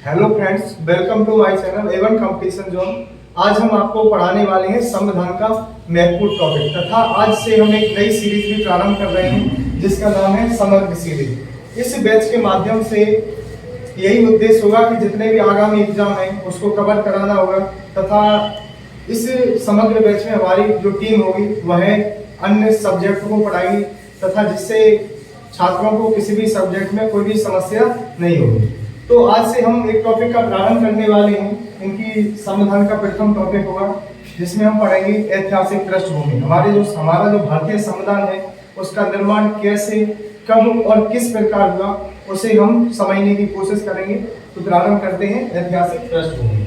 Hello friends, welcome to my channel एवन competition zone. आज हम आपको पढ़ाने वाले हैं संविधान का महत्वपूर्ण टॉपिक तथा आज से हम एक नई सीरीज भी प्रारंभ कर रहे हैं जिसका नाम है समग्र सीरीज। इस बैच के माध्यम से यही उद्देश्य होगा कि जितने भी आगामी एग्जाम हैं उसको कवर कराना होगा तथा इस समग्र बैच में हमारी जो टीम होगी वह अन्य सब्जेक्ट को पढ़ाएगी तथा जिससे छात्रों को किसी भी सब्जेक्ट में कोई भी समस्या नहीं होगी। तो आज से हम एक टॉपिक का प्रारंभ करने वाले हैं। इनकी संविधान का प्रथम टॉपिक होगा जिसमें हम पढ़ेंगे ऐतिहासिक पृष्ठभूमि। हमारा जो भारतीय संविधान है उसका निर्माण कैसे, कब और किस प्रकार हुआ उसे हम समझने की कोशिश करेंगे। तो प्रारंभ करते हैं ऐतिहासिक पृष्ठभूमि।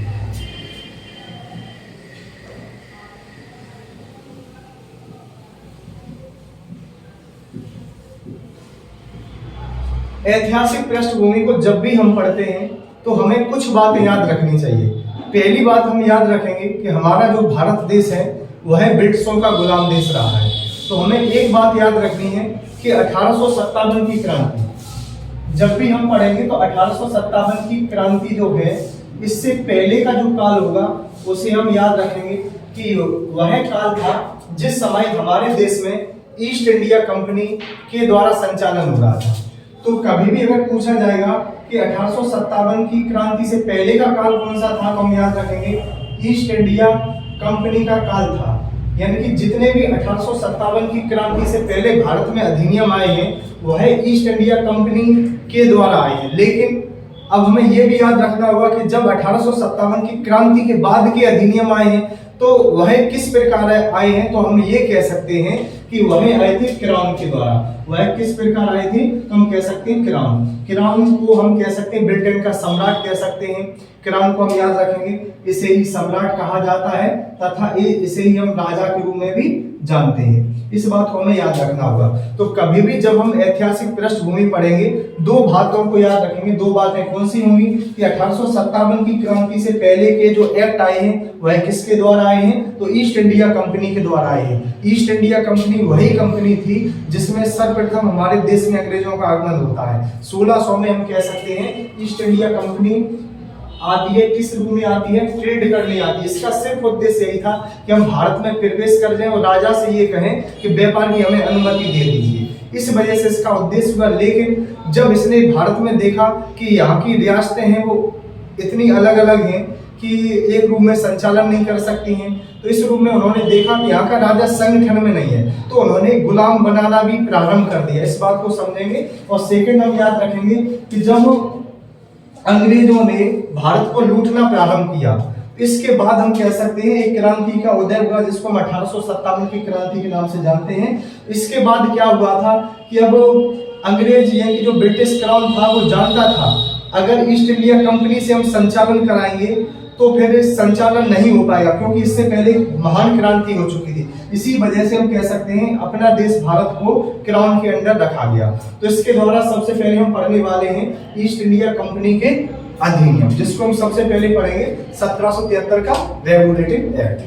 ऐतिहासिक पृष्ठभूमि को जब भी हम पढ़ते हैं तो हमें कुछ बातें याद रखनी चाहिए। पहली बात हम याद रखेंगे कि हमारा जो भारत देश है वह ब्रिटिशों का गुलाम देश रहा है। तो हमें एक बात याद रखनी है कि 1857 की क्रांति, जब भी हम पढ़ेंगे तो 1857 की क्रांति जो है इससे पहले का जो काल होगा उसे हम याद रखेंगे कि वह काल था जिस समय हमारे देश में ईस्ट इंडिया कंपनी के द्वारा संचालन हो रहा था। तो कभी भी अगर पूछा जाएगा कि 1857 की क्रांति से पहले का काल कौन सा था तो हम याद रखेंगे ईस्ट इंडिया कंपनी का काल था। यानी कि जितने भी 1857 की क्रांति से पहले भारत में अधिनियम आए हैं वह ईस्ट इंडिया कंपनी के द्वारा आए हैं। लेकिन अब हमें यह भी याद रखना होगा कि जब 1857 की क्रांति के बाद के अधिनियम आए हैं तो वह किस प्रकार आए हैं, तो हम ये कह सकते हैं कि वह आए थे क्राउन के द्वारा। वह किस प्रकार आए थे तो हम कह सकते हैं क्राउन को हम कह सकते हैं ब्रिटेन का सम्राट कह सकते हैं। क्राउन को हम याद रखेंगे, इसे ही सम्राट कहा जाता है तथा इसे ही हम राजा के रूप में भी जानते हैं। इस बात को हमें याद रखना होगा। तो कभी भी जब हम ऐतिहासिक पृष्ठभूमि पढ़ेंगे दो बातों को याद रखेंगे। दो बातें कौन सी होंगी कि 1857 की क्रांति से पहले के जो एक्ट आए हैं वह किसके द्वारा आए हैं, तो ईस्ट इंडिया कंपनी के द्वारा आए हैं। ईस्ट इंडिया कंपनी वही कंपनी थी जिसमें सर्वप्रथम हमारे देश में अंग्रेजों का आगमन होता है। 1600 में हम कह सकते हैं ईस्ट इंडिया कंपनी आती है। किस रूप में आती है? ट्रेड करने आती है। इसका सिर्फ उद्देश्य यही था कि हम भारत में प्रवेश कर जाएं और राजा से ये कहें कि व्यापार की हमें अनुमति दे दीजिए। इस वजह से इसका उद्देश्य हुआ। लेकिन जब इसने भारत में देखा कि यहाँ की रियासतें हैं वो इतनी अलग अलग हैं कि एक रूप में संचालन नहीं कर सकती हैं, तो इस रूप में उन्होंने देखा कि यहाँ का राजा संगठन में नहीं है, तो उन्होंने गुलाम बनाना भी प्रारंभ कर दिया। इस बात को समझेंगे। और सेकंड हम याद रखेंगे कि जब अंग्रेजों ने भारत को लूटना प्रारंभ किया इसके बाद हम कह सकते हैं एक क्रांति का उदय हुआ जिसको हम 1857 की क्रांति के नाम से जानते हैं। इसके बाद क्या हुआ था कि अब अंग्रेज यानी कि जो ब्रिटिश क्राउन था वो जानता था अगर ईस्ट इंडिया कंपनी से हम संचालन कराएंगे तो फिर संचालन नहीं हो पाएगा, क्योंकि इससे पहले महान क्रांति हो चुकी थी। इसी वजह से हम कह सकते हैं अपना देश भारत को क्राउन के अंडर रखा गया। तो इसके द्वारा सबसे पहले हम पढ़ने वाले हैं ईस्ट इंडिया कंपनी के अधिनियम, जिसको हम सबसे पहले पढ़ेंगे 1773 का रेगुलेटिंग एक्ट।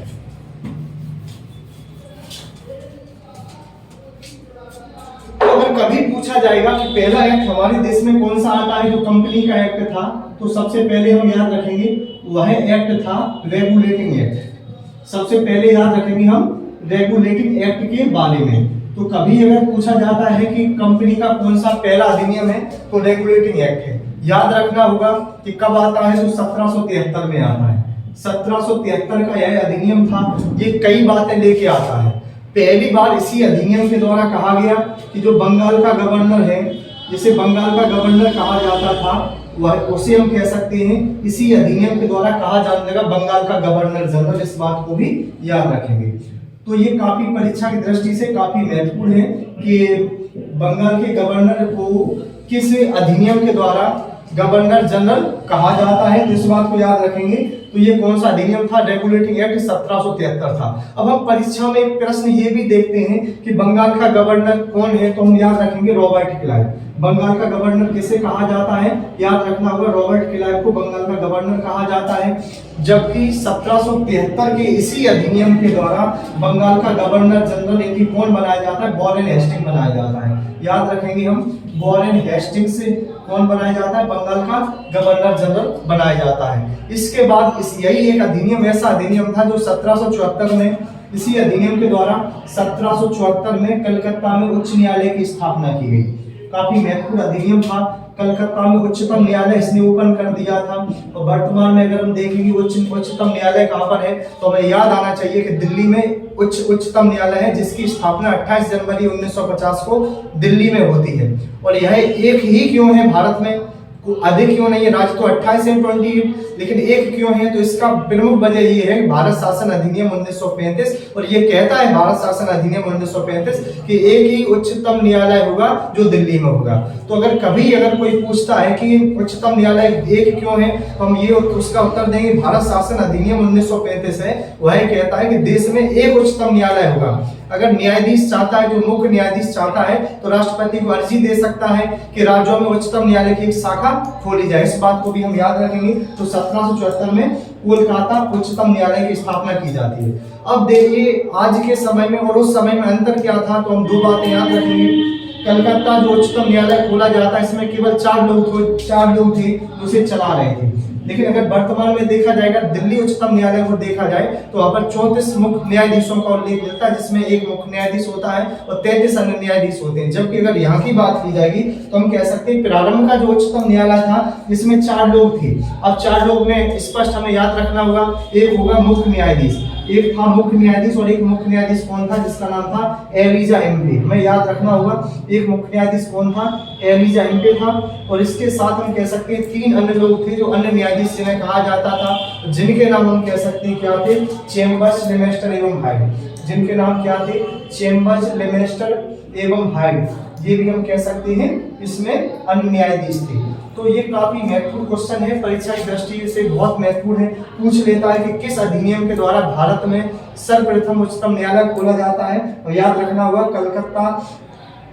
तो अगर कभी पूछा जाएगा कि पहला एक्ट हमारे देश में कौन सा आता है जो कंपनी का एक्ट था, तो सबसे पहले हम याद रखेंगे वह एक्ट था रेगुलेटिंग एक्ट। सबसे पहले याद रखेंगे हम रेगुलेटिंग एक्ट के बारे में। तो कभी अगर पूछा जाता है कि कंपनी का कौन सा पहला अधिनियम है तो रेगुलेटिंग एक्ट है। याद रखना होगा कि कब आता है तो 1773 में आता है। 1773 का यह अधिनियम था। ये कई बातें लेके आता है। पहली बार इसी अधिनियम के द्वारा कहा गया कि जो बंगाल का गवर्नर है, जिसे बंगाल का गवर्नर कहा जाता था, वह उसे हम कह सकते हैं इसी अधिनियम के द्वारा कहा जाने लगा बंगाल का गवर्नर जनरल। इस बात को भी याद रखेंगे। तो ये काफी परीक्षा की दृष्टि से काफी महत्वपूर्ण है कि बंगाल के गवर्नर को किस अधिनियम के द्वारा गवर्नर जनरल कहा जाता है, तो इस बात को याद रखेंगे। तो ये कौन सा अधिनियम था? रेगुलेटिंग एक्ट 1773 था। अब हम परीक्षा में एक प्रश्न ये भी देखते हैं कि बंगाल का गवर्नर कौन है, तो हम याद रखेंगे रॉबर्ट क्लाइव। बंगाल का गवर्नर किसे कहा जाता है? याद रखना होगा रॉबर्ट क्लाइव को बंगाल का गवर्नर कहा जाता है। जबकि 1773 के इसी अधिनियम के द्वारा बंगाल का गवर्नर जनरल इनकी कौन बनाया जाता है? वॉरेन हेस्टिंग बनाया जाता है। याद रखेंगे हम वॉरेन हेस्टिंग्स से कौन बनाया जाता है, बंगाल का गवर्नर जनरल बनाया जाता है। इसके बाद यही एक अधिनियम, ऐसा अधिनियम था जो 1774 में, इसी अधिनियम के द्वारा 1774 में कलकत्ता में उच्च न्यायालय की स्थापना की गई। काफी महत्वपूर्ण अधिनियम था। कलकत्ता में उच्चतम न्यायालय इसने ओपन कर दिया था। और वर्तमान में अगर हम देखेंगे उच्चतम न्यायालय कहाँ पर है, तो हमें याद आना चाहिए कि दिल्ली में उच्चतम न्यायालय है, जिसकी स्थापना 28 जनवरी 1950 को दिल्ली में होती है। और यह एक ही क्यों है भारत में, अधिक क्यों नहीं है, राज्य तो 28 है 28, लेकिन एक क्यों है, तो इसका प्रमुख वजह ये है भारत शासन अधिनियम 1935, और ये कहता है भारत शासन अधिनियम 1935 कि एक ही उच्चतम न्यायालय होगा जो दिल्ली में होगा। तो अगर कोई पूछता है कि उच्चतम न्यायालय एक क्यों है, तो हम ये उसका उत्तर देंगे भारत शासन अधिनियम 1935 है, वह कहता है कि देश में एक उच्चतम न्यायालय होगा। अगर न्यायाधीश चाहता है, जो मुख्य न्यायाधीश चाहता है, तो राष्ट्रपति को अर्जी दे सकता है कि राज्यों में उच्चतम न्यायालय की एक शाखा खोली जाए। इस बात को भी हम याद रखेंगे। तो 1774 में कोलकाता उच्चतम न्यायालय की स्थापना की जाती है। अब देखिए आज के समय में और उस समय में अंतर क्या था, तो हम दो बातें याद रखेंगे। कलकत्ता जो उच्चतम न्यायालय खोला जाता है, इसमें केवल 4 लोग थे जो इसे चला रहे थे। लेकिन अगर वर्तमान में देखा जाएगा, दिल्ली उच्चतम न्यायालय को देखा जाए, तो वहां पर 34 मुख्य न्यायाधीशों का उल्लेख मिलता है, जिसमें एक मुख्य न्यायाधीश होता है और 33 अन्य न्यायाधीश होते हैं। जबकि अगर यहाँ की बात की जाएगी, तो हम कह सकते हैं प्रारंभ का जो उच्चतम न्यायालय था, इसमें 4 लोग थे। अब 4 लोग में स्पष्ट हमें याद रखना होगा, एक होगा मुख्य न्यायाधीश, एक था मुख्य न्यायाधीश, और एक मुख्य न्यायाधीश कौन था, जिसका नाम था एलिजा एम्पे। हमें याद रखना होगा एक मुख्य न्यायाधीश कौन था, एलिजा एम्पे था। और इसके साथ हम कह सकते हैं 3 अन्य लोग थे जो अन्य न्यायाधीश जिन्हें कहा जाता था, जिनके नाम हम कह सकते हैं क्या थे, चेम्बर्स, लेमेस्टर एवं हाइड। जिनके नाम क्या थे, चेम्बर्स, लेमेस्टर एवं हाइड। ये भी हम कह सकते हैं इसमें अन्य न्यायाधीश थे। तो ये काफी महत्वपूर्ण क्वेश्चन है, परीक्षा की दृष्टि से बहुत महत्वपूर्ण है। पूछ लेता है कि किस अधिनियम के द्वारा भारत में सर्वप्रथम उच्चतम न्यायालय खोला जाता है, और याद रखना होगा कलकत्ता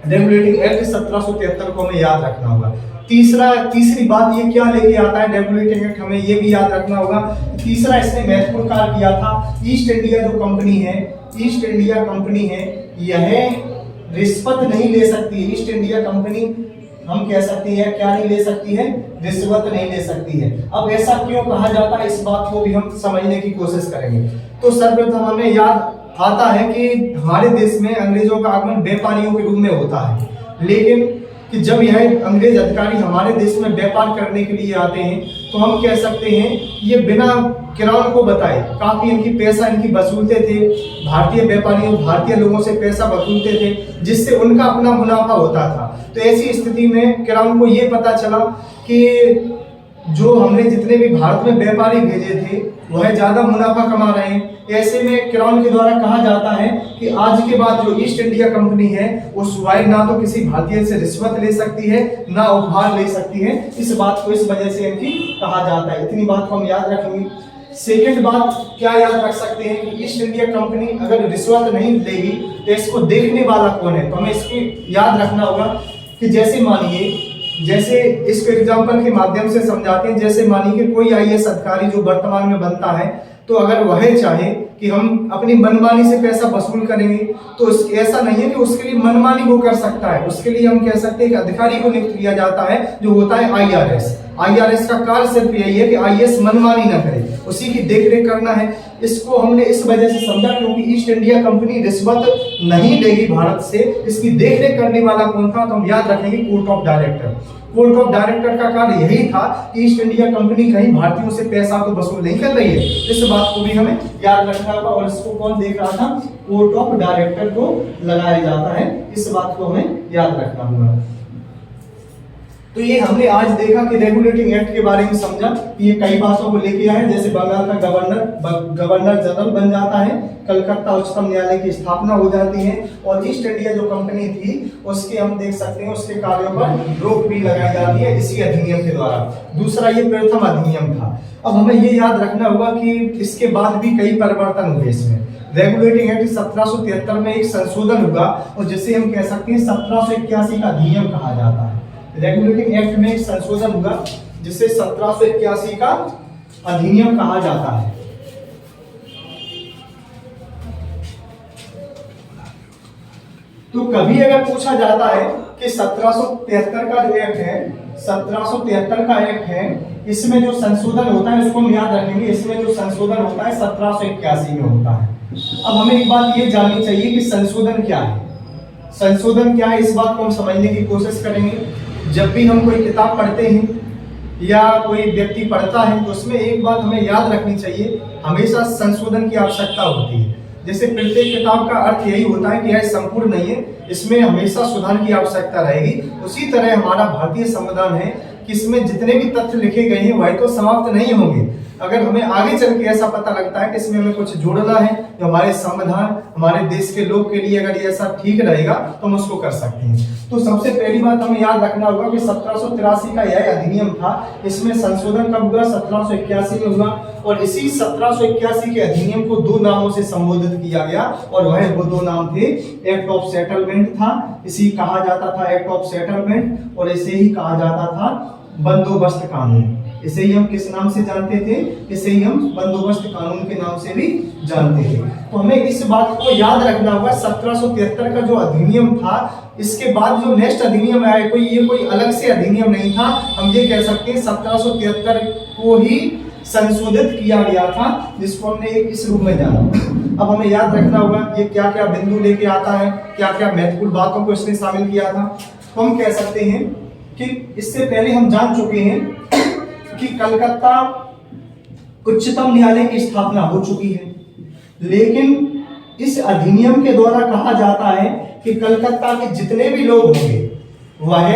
रेगुलेटिंग एक्ट 1773 को हमें याद रखना होगा। तीसरी बात ये क्या लेके आता है रेगुलेटिंग एक्ट, हमें ये भी याद रखना होगा। तीसरा इसने महत्वपूर्ण कार्य किया था, ईस्ट इंडिया जो कंपनी है, ईस्ट इंडिया कंपनी है, यह रिश्वत नहीं ले सकती। ईस्ट इंडिया कंपनी हम कह सकते हैं क्या नहीं ले सकती है, रिश्वत नहीं ले सकती है। अब ऐसा क्यों कहा जाता है, इस बात को भी हम समझने की कोशिश करेंगे। तो सर्वप्रथम हमें याद आता है कि हमारे देश में अंग्रेजों का आगमन व्यापारियों के रूप में होता है, लेकिन कि जब यह अंग्रेज अधिकारी हमारे देश में व्यापार करने के लिए आते हैं, तो हम कह सकते हैं ये बिना किरान को बताए काफी पैसा इनकी वसूलते थे। भारतीय व्यापारियों, भारतीय लोगों से पैसा वसूलते थे, जिससे उनका अपना मुनाफा होता था। तो ऐसी स्थिति में किरान को ये पता चला कि जो हमने जितने भी भारत में व्यापारी भेजे थे, वह ज्यादा मुनाफा कमा रहे हैं। ऐसे में किरान के द्वारा कहा जाता है कि आज के बाद जो ईस्ट इंडिया कंपनी है, वो सुवाई ना तो किसी भारतीय से रिश्वत ले सकती है, ना उपहार ले सकती है। इस बात को इस वजह से इनकी कहा जाता है। इतनी बात को हम याद रखेंगे। सेकंड बात क्या याद रख सकते हैं कि ईस्ट इंडिया कंपनी अगर रिश्वत नहीं लेगी, तो इसको देखने वाला कौन है, तो हमें इसकी याद रखना होगा कि जैसे इसको एग्जाम्पल के माध्यम से समझाते हैं। जैसे मानिए कि कोई आईएएस अधिकारी जो वर्तमान में बनता है, तो अगर वह चाहे कि हम अपनी मनमानी से पैसा वसूल करेंगे, तो ऐसा नहीं है कि उसके लिए मनमानी वो कर सकता है। उसके लिए हम कह सकते हैं कि अधिकारी को नियुक्त किया जाता है, जो होता है आईआरएस। आईआरएस का कार्य सिर्फ यही है कि आईएएस मनमानी ना करे, उसी की देखरेख करना है। इसको हमने इस वजह से समझा क्योंकि ईस्ट इंडिया कंपनी रिश्वत नहीं लेगी भारत से। इसकी देखरेख करने वाला कौन था, तो हम याद रखेंगे court of director. Court of director का कार्य यही था कि ईस्ट इंडिया कंपनी कहीं भारतीयों से पैसा तो वसूल नहीं कर रही है। इस बात को भी हमें याद रखना होगा। और इसको कौन देख रहा था, कोर्ट ऑफ डायरेक्टर को लगाया जाता है। इस बात को हमें याद रखना होगा। तो ये हमने आज देखा कि रेगुलेटिंग एक्ट के बारे में समझा कि ये कई बातों को लेके आए, जैसे बंगाल का गवर्नर जनरल बन जाता है, कलकत्ता उच्चतम न्यायालय की स्थापना हो जाती है, और ईस्ट इंडिया जो कंपनी थी उसके हम देख सकते हैं उसके कार्यों पर रोक भी लगाई जाती है इसी अधिनियम के द्वारा। दूसरा ये प्रथम अधिनियम था। अब हमें ये याद रखना होगा कि इसके बाद भी कई परिवर्तन हुए इसमें। रेगुलेटिंग एक्ट 1773 में एक संशोधन हुआ, और जिसे हम कह सकते हैं 1781 का अधिनियम कहा जाता है। रेगुलेटिंग एक्ट में एक संशोधन हुआ जिसे 1781 का अधिनियम कहा जाता है। तो कभी अगर पूछा जाता है कि 1773 का जो एक्ट है, 1773 का एक्ट है, इसमें जो संशोधन होता है उसको हम याद रखेंगे, इसमें जो संशोधन होता है 1781 में होता है। अब हमें एक बात ये जाननी चाहिए कि संशोधन क्या है, संशोधन क्या है, इस बात को हम समझने की कोशिश करेंगे। जब भी हम कोई किताब पढ़ते हैं या कोई व्यक्ति पढ़ता है तो उसमें एक बात हमें याद रखनी चाहिए, हमेशा संशोधन की आवश्यकता होती है। जैसे प्रत्येक किताब का अर्थ यही होता है कि यह संपूर्ण नहीं है, इसमें हमेशा सुधार की आवश्यकता रहेगी। उसी तरह हमारा भारतीय संविधान है कि इसमें जितने भी तथ्य लिखे गए हैं वह तो समाप्त नहीं होंगे। अगर हमें आगे चल के ऐसा पता लगता है कि इसमें हमें कुछ जोड़ना है तो हमारे संविधान, हमारे देश के लोग के लिए अगर ये ऐसा ठीक रहेगा तो हम उसको कर सकते हैं। तो सबसे पहली बात हमें याद रखना होगा कि 1783 का यह अधिनियम था, इसमें संशोधन कब हुआ, 1781 में हुआ। और इसी 1781 के अधिनियम को दो नामों से संबोधित किया गया और वो दो नाम थे, एक्ट ऑफ सेटलमेंट था, इसी कहा जाता था एक्ट ऑफ सेटलमेंट, और इसे ही कहा जाता था बंदोबस्त कानून। इसे ही हम किस नाम से जानते थे, इसे ही हम बंदोबस्त कानून के नाम से भी जानते थे। तो हमें इस बात को याद रखना होगा, 1773 का जो अधिनियम था, इसके बाद जो नेक्स्ट अधिनियम आया कोई अलग से अधिनियम नहीं था, हम ये कह सकते हैं 1773 को ही संशोधित किया गया था, जिसको हमने एक इस रूप में जाना। अब हमें याद रखना होगा ये क्या क्या बिंदु लेके आता है, क्या क्या महत्वपूर्ण बातों को इसने शामिल किया था। तो हम कह सकते हैं कि इससे पहले हम जान चुके हैं कि कलकत्ता उच्चतम न्यायालय की स्थापना हो चुकी है, लेकिन इस अधिनियम के द्वारा कहा जाता है कि कलकत्ता के जितने भी लोग होंगे वह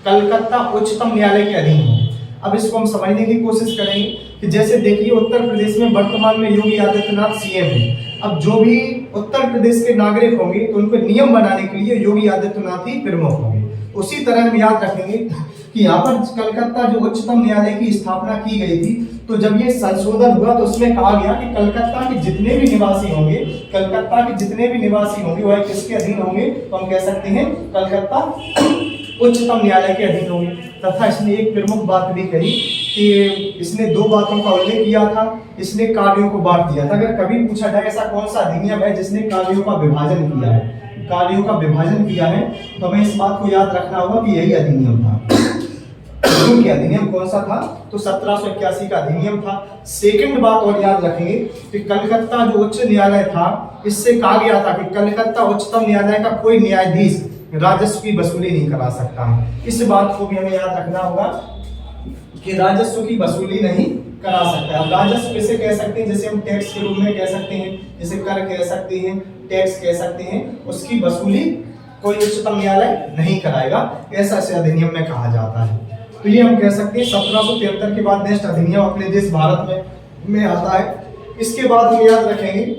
कलकत्ता उच्चतम न्यायालय के अधीन होंगे। अब इसको हम समझने की कोशिश करेंगे कि जैसे देखिए उत्तर प्रदेश में वर्तमान में योगी आदित्यनाथ सीएम है। अब जो भी उत्तर प्रदेश के नागरिक होंगे तो उनको नियम बनाने के लिए योगी आदित्यनाथ ही प्रमुख होंगे। उसी तरह हम याद रखेंगे कि यहाँ पर कलकत्ता जो उच्चतम न्यायालय की स्थापना की गई थी, तो जब ये संशोधन हुआ तो उसमें कहा गया कि कलकत्ता के जितने भी निवासी होंगे, कलकत्ता के जितने भी निवासी होंगे वह किसके अधीन होंगे, तो हम कह सकते हैं कलकत्ता उच्चतम न्यायालय के अधीन होंगे। तथा इसने एक प्रमुख बात भी कही कि इसने दो बातों का उल्लेख किया था, इसने कार्यों को बांट दिया था। अगर कभी पूछा जाए ऐसा कौन सा अधिनियम है जिसने कार्यों का विभाजन किया है, कार्यों का विभाजन किया है, तो हमें इस बात को याद रखना होगा कि यही अधिनियम था। क्योंकि अधिनियम कौन सा था, तो 1781 का अधिनियम था। सेकंड बात और याद रखेंगे कि कलकत्ता जो उच्च न्यायालय था, इससे कहा गया था कि कलकत्ता उच्चतम न्यायालय का कोई न्यायाधीश राजस्व की वसूली नहीं करा सकता है। इस बात को भी हमें याद रखना होगा कि राजस्व की वसूली नहीं करा सकता है। अब राजस्व कैसे कह सकते हैं, जैसे हम टैक्स के रूप में कह सकते हैं, जैसे कर कह सकते हैं, टैक्स कह सकते हैं, उसकी वसूली कोई उच्चतम न्यायालय नहीं कराएगा, ऐसा इस अधिनियम में कहा जाता है। तो ये हम कह सकते हैं 1773 के बाद नेक्स्ट अधिनियम अपने देश भारत में आता है। इसके बाद हम याद रखेंगे,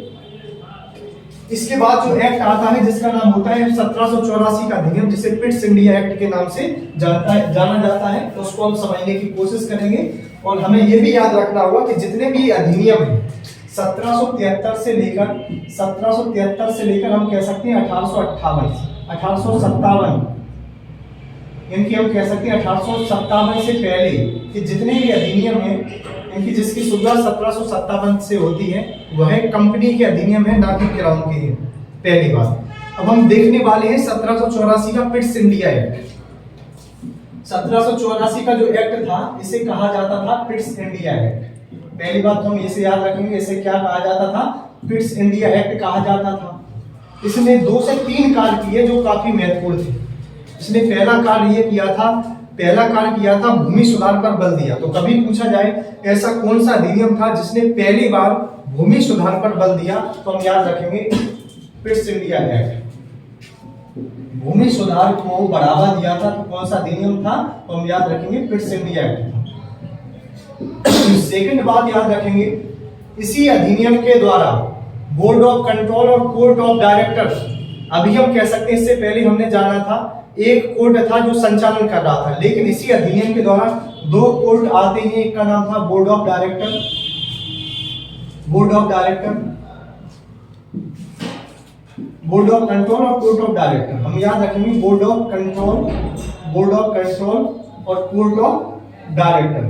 इसके बाद जो एक्ट आता है जिसका नाम होता है 1784 का अधिनियम, जिसे पिट्स इंडिया एक्ट के नाम से जाना जाता है, तो उसको हम समझने की कोशिश करेंगे। और हमें यह भी याद रखना होगा कि जितने भी अधिनियम हैं 1773 से लेकर हम कह सकते हैं 1857 इनकी हम कह सकते हैं 1857 से पहले कि जितने भी अधिनियम हैं इनकी जिसकी शुरुआत 1757 से होती है वह कंपनी के अधिनियम है, ना कि क्राउन के हैं। पहली बात। अब हम देखने वाले हैं 1784 का पिट्स इंडिया एक्ट। 1784 का जो एक्ट था इसे कहा जाता था पिट्स इंडिया एक्ट। पहली बात तो हम इसे याद रखेंगे, इसे क्या कहा जाता था, पिट्स इंडिया एक्ट कहा जाता था। इसने 2 से 3 कार्य किए जो काफी महत्वपूर्ण थे। इसने पहला कार्य ये किया था भूमि सुधार पर बल दिया। तो कभी पूछा जाए ऐसा कौन सा अधिनियम था जिसने पहली बार भूमि सुधार पर बल दिया, तो हम याद रखेंगे पिट्स इंडिया एक्ट। भूमि सुधार को बढ़ावा दिया था तो कौन सा अधिनियम था, तो हम याद रखेंगे पिट्स इंडिया एक्ट था। सेकंड बात याद रखेंगे, इसी अधिनियम के द्वारा बोर्ड ऑफ कंट्रोल और कोर्ट ऑफ डायरेक्टर्स, अभी हम कह सकते हैं इससे पहले हमने जाना था एक कोर्ट था जो संचालन कर रहा था, लेकिन इसी अधिनियम के द्वारा 2 कोर्ट आते हैं। एक का नाम था बोर्ड ऑफ कंट्रोल और कोर्ट ऑफ डायरेक्टर। हम याद रखेंगे बोर्ड ऑफ कंट्रोल और कोर्ट ऑफ डायरेक्टर।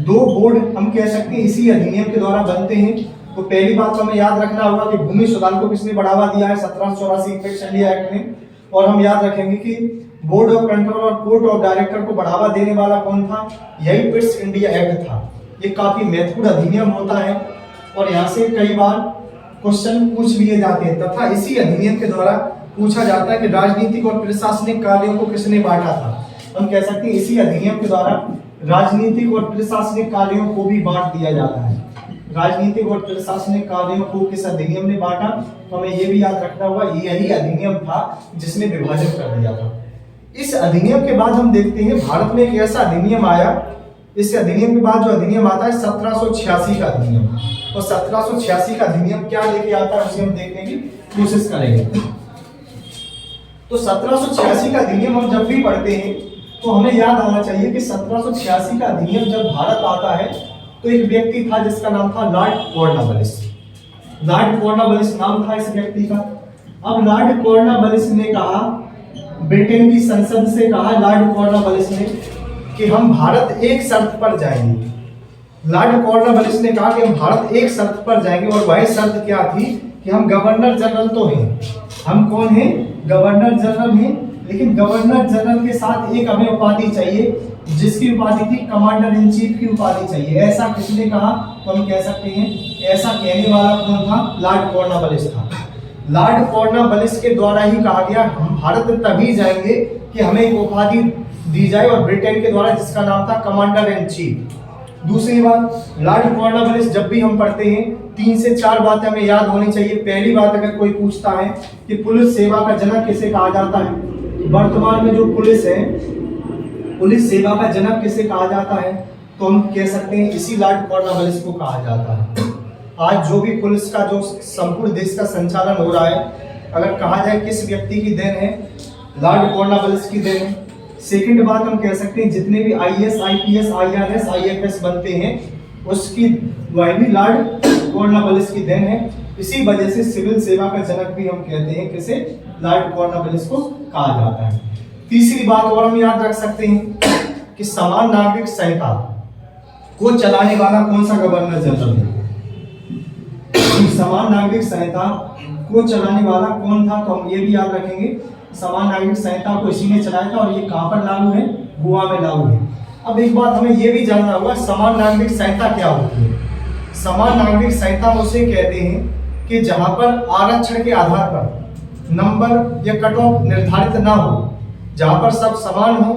2 बोर्ड हम कह सकते हैं इसी अधिनियम के द्वारा बनते हैं। तो पहली बात तो हमें याद रखना होगा कि भूमि सुधार को किसने बढ़ावा दिया है, 1784 पिट्स इंडिया एक्ट ने। और हम याद रखेंगे कि बोर्ड ऑफ कंट्रोल और कोर्ट ऑफ डायरेक्टर को बढ़ावा देने वाला कौन था, यही पिट्स इंडिया एक्ट था। ये काफी महत्वपूर्ण अधिनियम होता है और यहाँ से कई बार क्वेश्चन पूछ लिए जाते हैं, तथा इसी अधिनियम के द्वारा पूछा जाता है कि राजनीतिक और प्रशासनिक कार्यों को किसने बांटा था। हम कह सकते हैं इसी अधिनियम के द्वारा राजनीतिक और प्रशासनिक कार्यों को भी बांट दिया जाता है। राजनीतिक और प्रशासनिक कार्यों को किस अधिनियम ने बांटा, तो हमें यह भी याद रखना होगा यही अधिनियम था जिसने विभाजन कर दिया था। इस अधिनियम के बाद हम देखते हैं भारत में एक ऐसा अधिनियम आया, इस अधिनियम के बाद जो अधिनियम आता है 1786 का अधिनियम, और 1786 का अधिनियम क्या लेके आता है उसे हम देखने की कोशिश करेंगे। तो 1786 का अधिनियम हम जब भी पढ़ते हैं तो हमें याद आना चाहिए कि 1786 का अधिनियम जब भारत आता है तो एक व्यक्ति था जिसका नाम था लॉर्ड कॉर्नवालिस। लॉर्ड कॉर्नवालिस नाम था इस व्यक्ति का। अब लॉर्ड कॉर्नवालिस ने कहा, ब्रिटेन की संसद से कहा लॉर्ड कॉर्नवालिस ने कि हम भारत एक शर्त पर जाएंगे। लॉर्ड कॉर्नवालिस ने कहा कि हम भारत एक शर्त पर जाएंगे, और वह शर्त क्या थी कि हम गवर्नर जनरल तो हैं, हम कौन हैं, गवर्नर जनरल हैं, लेकिन गवर्नर जनरल के साथ एक हमें उपाधि चाहिए जिसकी उपाधि थी कमांडर इन चीफ की उपाधि चाहिए। ऐसा किसने कहा, तो हम कह सकते हैं ऐसा कहने वाला कौन था, लॉर्ड कॉर्नवालिस था। लॉर्ड कॉर्नवालिस के द्वारा ही कहा गया हम भारत तभी जाएंगे कि हमें एक उपाधि दी जाए, और ब्रिटेन के द्वारा जिसका नाम था कमांडर इन चीफ। दूसरी बात, लॉर्ड कॉर्नवालिस जब भी हम पढ़ते हैं 3 से 4 बातें हमें याद होनी चाहिए। पहली बात, अगर कोई पूछता है कि पुलिस सेवा का जनक किसे कहा जाता है, वर्तमान में जो पुलिस है, पुलिस सेवा का जनक किसे कहा जाता है, तो हम कह सकते हैं इसी लॉर्ड कॉर्नवालिस को कहा जाता है। आज जो भी पुलिस का जो संपूर्ण देश का संचालन हो रहा है, अगर कहा जाए किस व्यक्ति की देन है, लॉर्ड कॉर्नवालिस की देन है। सेकंड बात, हम कह सकते हैं जितने भी आईएएस, आईपीएस, आईआरएस, आईएफएस बनते हैं उसकी वह भी लॉर्ड कॉर्नवालिस की देन है। इसी वजह से सिविल सेवा का जनक भी हम कहते हैं किसे, लॉर्ड कॉर्नवालिस को कहा जाता है। तीसरी बात और हम याद रख सकते हैं कि समान नागरिक संहिता को चलाने वाला कौन सा गवर्नर जनरल है। समान नागरिक संहिता को चलाने वाला कौन था, तो हम ये भी याद रखेंगे समान नागरिक संहिता को इसी ने चलाया था, और ये कहां पर लागू है, गोवा में लागू है। अब एक बात हमें ये भी जानना होगा समान नागरिक संहिता क्या होती है। समान नागरिक संहिता उसे कहते हैं कि जहां पर आरक्षण के आधार पर नंबर या कट ऑफ निर्धारित ना हो, जहां पर सब समान हो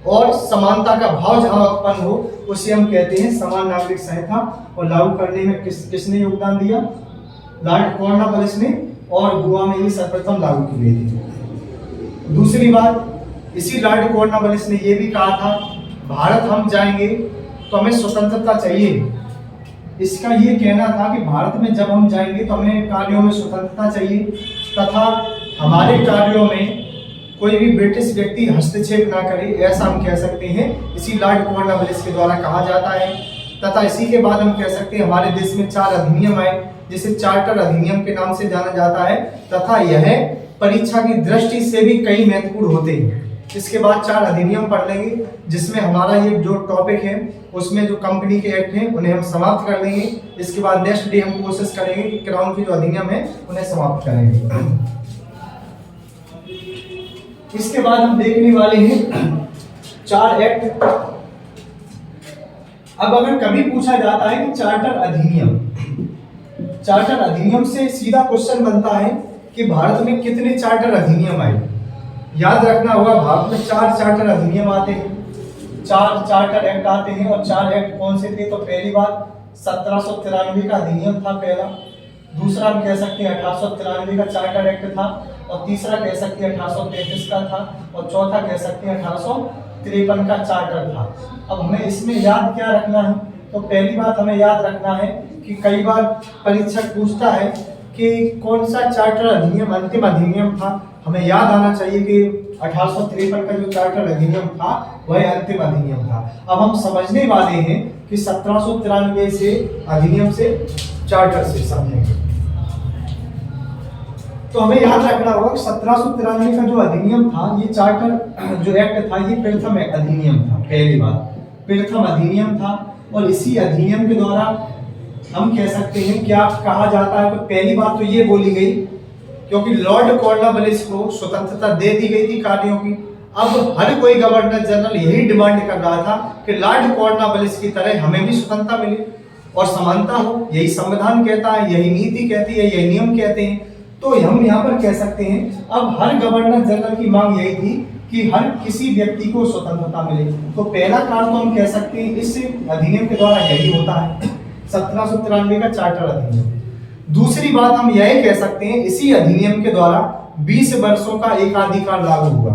और समानता का भाव जहां उत्पन्न हो, उसे हम कहते हैं समान नागरिक संहिता। और लागू करने में किसने योगदान दिया, लॉर्ड कॉर्नवालिस ने, और गोवा में ये सर्वप्रथम लागू की गई थी। दूसरी बात, इसी लॉर्ड कॉर्नवालिस ने यह भी कहा था भारत हम जाएंगे तो हमें स्वतंत्रता चाहिए। इसका ये कहना था कि भारत में जब हम जाएंगे तो हमें कार्यों में स्वतंत्रता चाहिए, तथा हमारे कार्यों में कोई भी ब्रिटिश व्यक्ति हस्तक्षेप ना करे, ऐसा हम कह सकते हैं इसी लॉर्ड कॉर्नवालिस के द्वारा कहा जाता है। तथा इसी के बाद हम कह सकते हैं हमारे देश में 4 अधिनियम आए जिसे चार्टर अधिनियम के नाम से जाना जाता है, तथा यह परीक्षा की दृष्टि से भी कई महत्वपूर्ण होते हैं। इसके बाद 4 अधिनियम पढ़ लेंगे जिसमें हमारा ये जो टॉपिक है उसमें जो कंपनी के एक्ट हैं उन्हें हम समाप्त कर लेंगे। इसके बाद नेक्स्ट डे हम कोशिश करेंगे कि क्राउन के जो अधिनियम है उन्हें समाप्त करेंगे। इसके बाद हम देखने वाले हैं 4 एक्ट। अब अगर कभी पूछा जाता है कि चार्टर अधिनियम, चार्टर अधिनियम से सीधा क्वेश्चन बनता है कि भारत में कितने चार्टर अधिनियम आए। याद रखना होगा भारत में 4 चार्टर अधिनियम आते हैं, 4 चार्टर एक्ट आते हैं। और 4 एक्ट कौन से थे, तो पहली बात 1793 का अधिनियम था पहला, दूसरा हम कह सकते हैं 1893 का चार्टर एक्ट था, और तीसरा कह सकते हैं 1833 का था, और चौथा कह सकते हैं 1853 का चार्टर था। अब हमें इसमें याद क्या रखना है, तो पहली बात हमें याद रखना है कि कई बार परीक्षक पूछता है कि कौन सा चार्टर अधिनियम अंतिम अधिनियम था। हमें याद आना चाहिए कि 1853 का जो चार्टर अधिनियम था वह अंतिम अधिनियम था। अब हम समझने वाले हैं कि 1793 से अधिनियम से चार्टर से समझेंगे। तो हमें याद रखना होगा कि 1793 का जो अधिनियम था, ये चार्टर जो एक्ट था ये प्रथम अधिनियम था। पहली बात प्रथम अधिनियम था, और इसी अधिनियम के द्वारा हम कह सकते हैं क्या कहा जाता है। तो पहली बात तो ये बोली गई क्योंकि लॉर्ड कॉर्नवालिस को स्वतंत्रता दे दी गई थी कार्यों की। अब हर कोई गवर्नर जनरल यही डिमांड कर रहा था कि लॉर्ड कॉर्नवालिस की तरह हमें भी स्वतंत्रता मिले और समानता हो। यही संविधान कहता है, यही नीति कहती है, यही नियम कहते हैं। तो हम यहाँ पर कह सकते हैं अब हर गवर्नर जनरल की मांग यही थी कि हर किसी व्यक्ति को स्वतंत्रता मिले। तो पहला कार्य तो हम कह सकते हैं इस अधिनियम के द्वारा यही होता है, 1793 का चार्टर अधिनियम। दूसरी बात हम यह कह सकते हैं इसी अधिनियम के द्वारा 20 वर्षों का एकाधिकार लागू हुआ।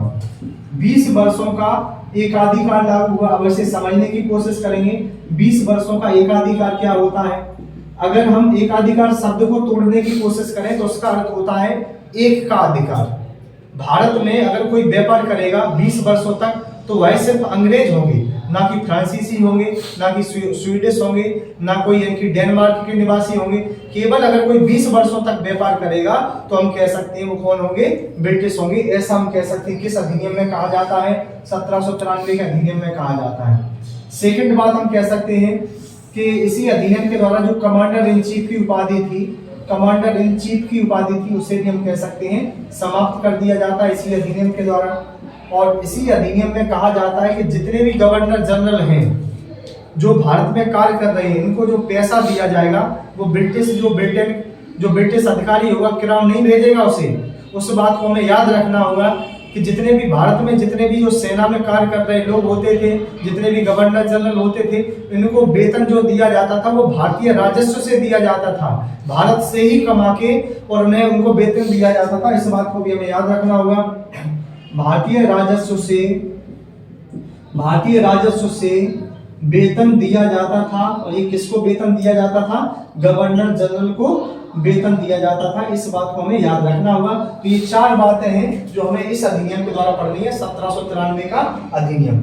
20 वर्षों का एकाधिकार लागू हुआ। अब इसे समझने की कोशिश करेंगे 20 वर्षों का एकाधिकार क्या होता है। अगर हम एकाधिकार शब्द को तोड़ने की कोशिश करें तो उसका अर्थ होता है एक का अधिकार। भारत में अगर कोई व्यापार करेगा 20 वर्षों तक तो वह सिर्फ अंग्रेज होंगे, ना कि फ्रांसीसी होंगे, ना कि स्वीडिश होंगे, ना कोई इनकी डेनमार्क के निवासी होंगे। केवल अगर कोई 20 वर्षों तक व्यापार करेगा तो हम कह सकते हैं वो कौन होंगे, ब्रिटिश होंगे। ऐसा हम कह सकते हैं किस अधिनियम में कहा जाता है, 1793 के अधिनियम में कहा जाता है। सेकंड बात हम कह सकते हैं कि इसी अधिनियम के द्वारा जो कमांडर इन चीफ की उपाधि थी, कमांडर इन चीफ की उपाधि थी उसे भी हम कह सकते हैं समाप्त कर दिया जाता है इसी अधिनियम के द्वारा। और इसी अधिनियम में कहा जाता है कि जितने भी गवर्नर जनरल हैं जो भारत में कार्य कर रहे हैं इनको जो पैसा दिया जाएगा वो ब्रिटिश अधिकारी होगा किराम नहीं भेजेगा उसे। उस बात को हमें याद रखना होगा कि जितने भी भारत में जितने भी जो सेना में कार्य कर रहे लोग होते थे, जितने भी गवर्नर जनरल होते थे, इनको वेतन जो दिया जाता था वो भारतीय राजस्व से दिया जाता था, भारत से ही कमा के और उन्हें उनको वेतन दिया जाता था। इस बात को भी हमें याद रखना होगा। भारतीय राजस्व से वेतन दिया जाता था। और ये किसको वेतन दिया जाता था, गवर्नर जनरल को वेतन दिया जाता था। इस बात को हमें याद रखना होगा। तो ये 4 बातें हैं जो हमें इस अधिनियम के द्वारा पढ़नी है, 1793 का अधिनियम।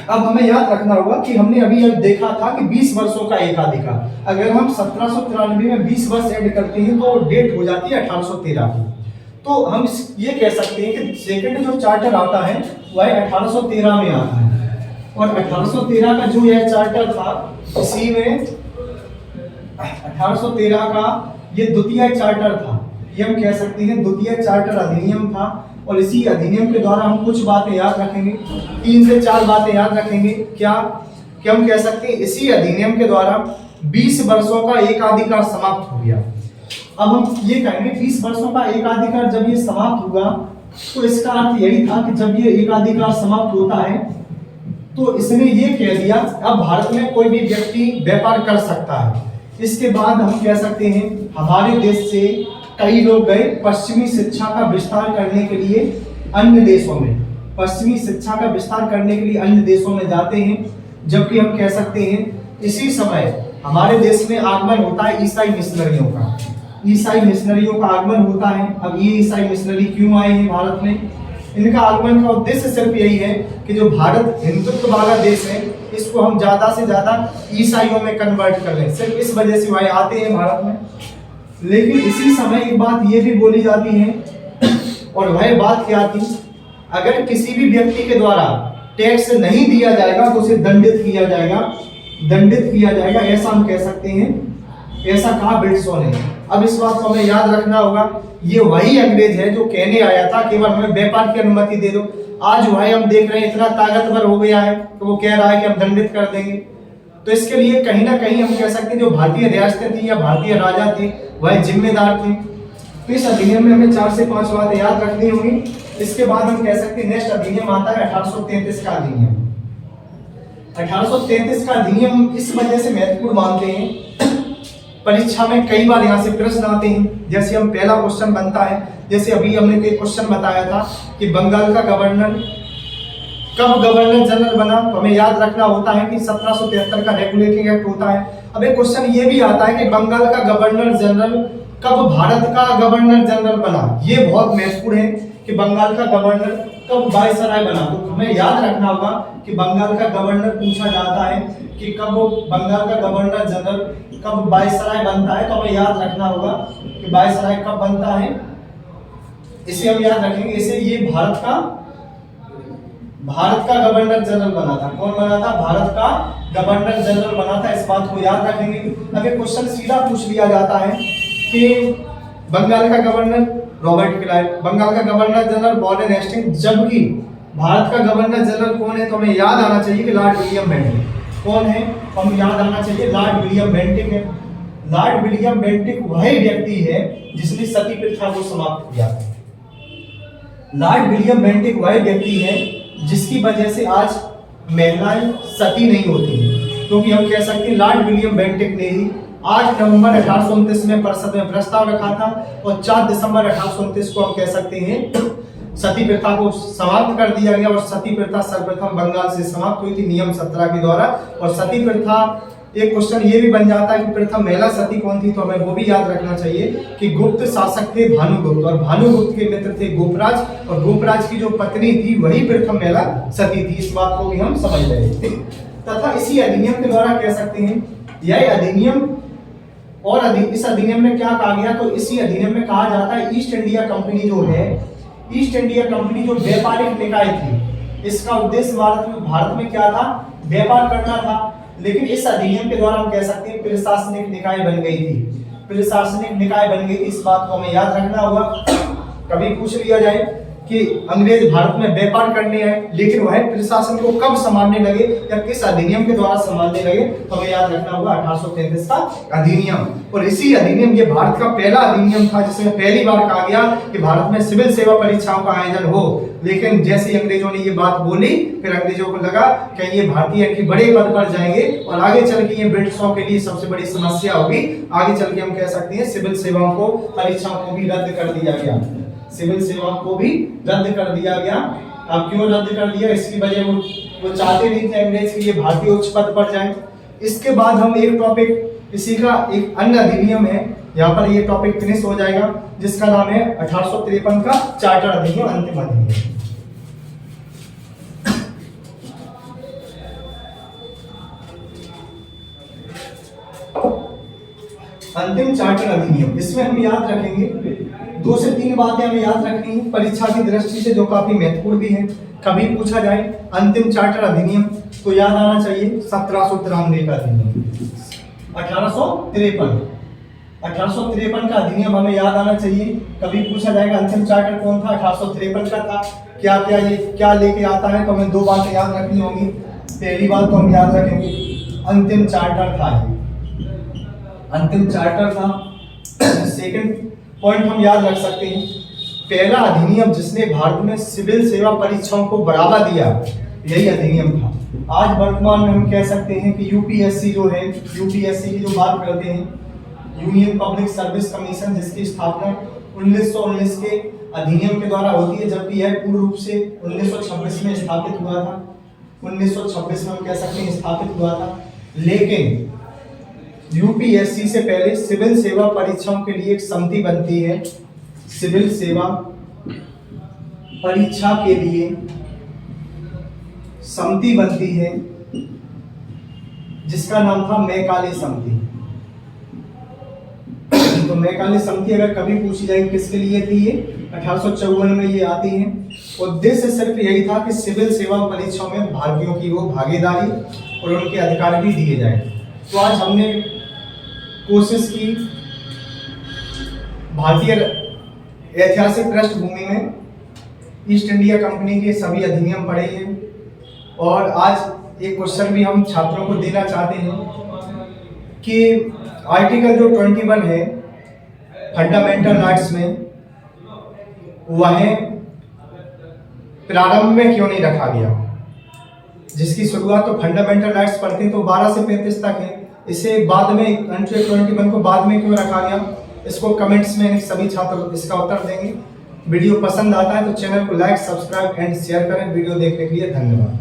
अब हमें याद रखना होगा कि हमने अभी देखा था कि 20 वर्षों का एकाधिकार, अगर हम 1793 में 20 वर्ष ऐड करते हैं तो डेट हो जाती है 1813 की। तो हम ये कह सकते हैं कि सेकंड जो चार्टर आता है वह 1813 में आता है। और 1813 का जो यह चार्टर था इसी में 1813 का ये द्वितीय चार्टर था। ये हम कह सकते हैं द्वितीय चार्टर अधिनियम था। और इसी अधिनियम के द्वारा हम कुछ बातें याद रखेंगे, 3 से 4 बातें याद रखेंगे। क्या हम कह सकते हैं इसी अधिनियम के द्वारा 20 वर्षों का एकाधिकार समाप्त हो गया। अब हम ये कहेंगे 20 वर्षों का एकाधिकार जब ये समाप्त हुआ तो इसका अर्थ यही था कि जब ये एकाधिकार समाप्त होता है तो इसने ये कह दिया अब भारत में कोई भी व्यक्ति व्यापार कर सकता है। इसके बाद हम कह सकते हैं हमारे देश से कई लोग गए पश्चिमी शिक्षा का विस्तार करने के लिए अन्य देशों में, पश्चिमी शिक्षा का विस्तार करने के लिए अन्य देशों में जाते हैं। जबकि हम कह सकते हैं इसी समय हमारे देश में आगमन होता है ईसाई मिशनरियों का, ईसाई मिशनरियों का आगमन होता है। अब ये ईसाई मिशनरी क्यों आए हैं भारत में, इनका आगमन का उद्देश्य सिर्फ यही है कि जो भारत हिंदुत्व वाला देश है इसको हम ज्यादा से ज्यादा ईसाइयों में कन्वर्ट कर लें, सिर्फ इस वजह से वह आते हैं भारत में। लेकिन इसी समय एक बात ये भी बोली जाती है, और वह बात क्या थी, अगर किसी भी व्यक्ति के द्वारा टैक्स नहीं दिया जाएगा तो उसे दंडित किया जाएगा, ऐसा हम कह सकते हैं, ऐसा कहा ब्रिटिशों ने। अब इस बात को हमें याद रखना होगा, ये वही अंग्रेज है जो कहने आया था केवल हमें व्यापार की अनुमति दे दो। आज वही हम देख रहे हैं इतना ताकतवर हो गया है तो वो कह रहा है कि हम दंडित कर देंगे। तो इसके लिए कहीं ना कहीं हम कह सकते हैं जो भारतीय रियासतें थी या भारतीय राजा थे वह जिम्मेदार थे। तो इस अधिनियम में हमें 4 से 5 बातें याद रखनी होंगी। इसके बाद हम कह सकते हैं नेक्स्ट अधिनियम आता है 1833 का अधिनियम। 1833 का अधिनियम इस वजह से महत्वपूर्ण मानते हैं, परीक्षा में कई बार यहाँ से प्रश्न आते हैं। जैसे हम पहला क्वेश्चन बनता है, जैसे अभी हमने एक क्वेश्चन बताया था कि बंगाल का गवर्नर कब गवर्नर जनरल बना, तो हमें याद रखना होता है कि 1773 का रेगुलेटिंग एक्ट होता है। अब एक क्वेश्चन ये भी आता है कि बंगाल का गवर्नर जनरल कब भारत का गवर्नर जनरल बना। ये बहुत महत्वपूर्ण है कि बंगाल का गवर्नर कब वायसराय बना। तो हमें याद रखना होगा कि बंगाल का गवर्नर पूछा जाता है कि कब बंगाल का गवर्नर जनरल कब वायसराय बनता है। तो हमें याद रखना होगा कि वायसराय कब बनता है, इसे हम याद रखेंगे। इसे ये भारत का गवर्नर जनरल बना था। कौन बना था, भारत का गवर्नर जनरल बना था, इस बात को याद रखेंगे। अगर क्वेश्चन सीधा पूछ लिया जाता है कि बंगाल का गवर्नर रॉबर्ट क्लाइव। बंगाल का गवर्नर जनरल वॉरेन हेस्टिंग्स। जबकि भारत का गवर्नर जनरल कौन है, तो हमें याद आना चाहिए कि लॉर्ड विलियम बेंटिक। कौन है, हम याद आना चाहिए, लॉर्ड विलियम बेंटिक है। लॉर्ड विलियम बेंटिक वही व्यक्ति है जिसने सती प्रथा को समाप्त किया। लॉर्ड विलियम बेंटिक वही व्यक्ति है जिसकी वजह से आज महिलाएं सती नहीं होती हैं, क्योंकि हम कह सकते हैं लॉर्ड विलियम बेंटिक ने ही 8 नवंबर 1829 में संसद में प्रस्ताव रखा था और 4 दिसंबर 1829 को हम कह सकते हैं सती प्रथा को समाप्त कर दिया गया। और सती प्रथा सर्वप्रथम बंगाल से समाप्त हुई थी नियम 17 के द्वारा। और सती प्रथा, एक क्वेश्चन ये भी बन जाता है कि प्रथम महिला सती कौन थी, तो हमें वो भी याद रखना चाहिए कि गुप्त शासक थे भानुगुप्त, और भानुगुप्त के मित्र थे गोपराज, और गोपराज की जो पत्नी थी वही प्रथम महिला सती थी। इस बात को भी हम समझ रहे थे। तथा इसी अधिनियम के द्वारा कह सकते हैं यह अधिनियम, और इस अधिनियम में क्या कहा गया, तो इसी अधिनियम में कहा जाता है ईस्ट इंडिया कंपनी जो है, ईस्ट इंडिया कंपनी जो व्यापारिक निकाय थी, इसका उद्देश्य भारत में क्या था, व्यापार करना था। लेकिन इस अधिनियम के द्वारा हम कह सकते हैं प्रशासनिक निकाय बन गई थी, प्रशासनिक निकाय बन गई थी। इस बात को हमें याद रखना होगा। कभी पूछ लिया जाए कि अंग्रेज भारत में व्यापार करने आए, लेकिन वह प्रशासन को कब संभालने लगे या किस अधिनियम के द्वारा संभालने लगे, तो हमें याद रखना होगा 1833 का अधिनियम। और इसी अधिनियम, ये भारत का पहला अधिनियम था जिसमें पहली बार कहा गया कि भारत में सिविल सेवा परीक्षाओं का आयोजन हो। लेकिन जैसे ही अंग्रेजों ने ये बात बोली, फिर अंग्रेजों को लगा कि ये भारतीय इनकी बड़े पद पर जाएंगे और आगे चल के ये ब्रिटिशों के लिए सबसे बड़ी समस्या होगी। आगे चल के हम कह सकते हैं सिविल सेवाओं को, परीक्षाओं को भी रद्द कर दिया गया, सिविल सेवाओं को भी रद्द कर दिया गया। अब क्यों रद्द कर दिया, इसकी वजह वो चाहते नहीं थे अंग्रेज के लिए भारतीय उच्च पद पर जाएं। इसके बाद हम एक टॉपिक, इसी का एक अन्य अधिनियम है, यहाँ पर ये टॉपिक फिनिश हो जाएगा, जिसका नाम है 1853 का चार्टर अधिनियम, अंतिम अधिनियम। अंतिम चार्टर अधिनियम, इसमें हम याद रखेंगे 2 से 3 बातें हमें याद रखनी है परीक्षा की दृष्टि से, जो काफी महत्वपूर्ण भी है। कभी पूछा जाए अंतिम चार्टर अधिनियम, तो याद आना चाहिए 1793 का अधिनियम, 1853 का अधिनियम हमें याद आना चाहिए। कभी पूछा जाएगा अंतिम चार्टर कौन था, 1853 का था। क्या क्या ये क्या लेके आता है, तो हमें 2 बातें याद रखनी होंगी। पहली बात तो हम याद रखेंगे अंतिम चार्टर था, अंतिम चार्टर था। सेकंड पॉइंट हम याद रख सकते हैं, पहला अधिनियम जिसने भारत में सिविल सेवा परीक्षाओं को बढ़ावा दिया, यही अधिनियम था। आज वर्तमान में हम कह सकते हैं कि यूपीएससी जो है, यूपीएससी की जो बात करते हैं, यूनियन पब्लिक सर्विस कमीशन, जिसकी स्थापना 1919 के अधिनियम के द्वारा होती है, जबकि यह पूर्ण रूप से 1926 में स्थापित हुआ था। 1926 में हम कह सकते हैं स्थापित हुआ था। लेकिन यूपीएससी से पहले सिविल सेवा परीक्षाओं के लिए एक समिति बनती है, सिविल सेवा परीक्षा के लिए समिति बनती है, जिसका नाम था मैकाले समिति। तो मैकाले समिति अगर कभी पूछी जाएगी किसके लिए थी, ये 1854 में ये आती है। उद्देश्य सिर्फ यही था कि सिविल सेवा परीक्षाओं में भारतीयों की वो भागीदारी और उनके अधिकार भी दिए जाए। तो आज हमने कोशिश की भारतीय ऐतिहासिक पृष्ठभूमि में ईस्ट इंडिया कंपनी के सभी अधिनियम पढ़े हैं, और आज एक क्वेश्चन भी हम छात्रों को देना चाहते हैं कि आर्टिकल जो 21 है फंडामेंटल राइट्स में, वह प्रारंभ में क्यों नहीं रखा गया, जिसकी शुरुआत तो फंडामेंटल राइट्स पढ़ते हैं तो 12 से 35 तक है, इसे बाद में आर्टिकल 21 को बाद में क्यों रखा गया, इसको कमेंट्स में सभी छात्र इसका उत्तर देंगे। वीडियो पसंद आता है तो चैनल को लाइक, सब्सक्राइब एंड शेयर करें। वीडियो देखने के लिए धन्यवाद।